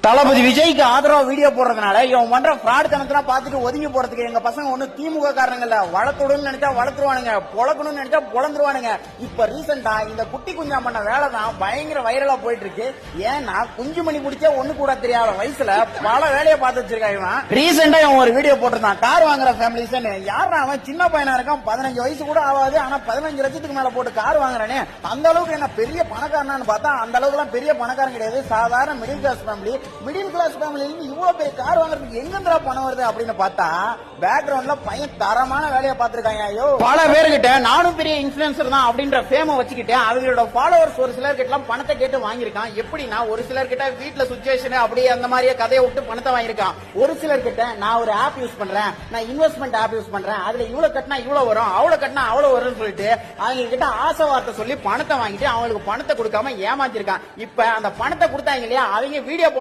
தளபதி விஜய்க்கு ஆதரவா வீடியோ போடுறதுனால இவன் பண்ற ஃப்ராட் தனத்தெல்லாம் பார்த்துட்டு ஒதுங்கி போறதுக்கு எங்க பசங்க ஒண்ணு திமுக காரணங்கள்ல வளர்த்துடணும்னு நினைச்சா வளர்த்துருவானுங்க, பொழக்கணும்னு நினைச்சா பொழந்துருவானுங்க. இப்ப ரீசெண்டா இந்த குட்டி குஞ்சா பண்ண வேலை தான் பயங்கர வைரலா போயிட்டு இருக்கு. ஏன்னா குஞ்சு மணி பிடிச்சா ஒண்ணு கூட தெரியாத வயசுல பல வேலையை பார்த்து வச்சிருக்கான் இவன். ரீசெண்டா இவன் ஒரு வீடியோ போட்டிருந்தான், கார் வாங்குற ஃபேமிலிஸ். யாரா அவன் சின்ன பையனா இருக்கான், 15 வயசு கூட ஆகாது, ஆனா 15 லட்சத்துக்கு மேல போட்டு கார் வாங்குறானே, அந்த அளவுக்கு என்ன பெரிய பணக்காரனான்னு பார்த்தா அந்த அளவுக்கு எல்லாம் பெரிய பணக்காரன் கிடையாது. சாதாரண middle class family. Middle class ஃபேமிலில இவ்வளவு பெரிய கார் வாங்குறதுக்கு எங்கிருந்தா பணம் வருது அப்படின்னு பார்த்தா பேக்ரவுண்ட்ல பையன் தரமான வேலையை பார்த்திருக்காங்க. ஐயோ, பல பேர்கிட்ட நானும் பெரிய இன்ஃபுளுசர் தான் அப்படின்ற ஃபேமை வச்சுக்கிட்டு அவங்களோட ஃபாலோவர்ஸ் ஒரு சிலர் கிட்ட பணத்தை கேட்டு வாங்கியிருக்கான். எப்படின்னா ஒரு சிலர் கிட்ட வீட்டுல சுச்சுவேஷன் அப்படியே அந்த மாதிரியே கதையை விட்டு பணத்தை வாங்கியிருக்கான். ஒரு சிலர் கிட்ட நான் ஒரு ஆப் யூஸ் பண்றேன், நான் இன்வெஸ்ட்மெண்ட் ஆப் யூஸ் பண்றேன், அதுல இவ்வளவு கட்டினா இவ்வளவு வரும், அவ்வளவு கட்டினா அவ்வளவு வரும்னு சொல்லிட்டு அவங்க கிட்ட ஆசை வார்த்தை சொல்லி பணத்தை வாங்கிட்டு அவங்களுக்கு பணத்தை கொடுக்காம ஏமாத்திருக்கான். இப்ப அந்த பணத்தை கொடுத்தாங்க இல்லையா, அவங்க வீடியோ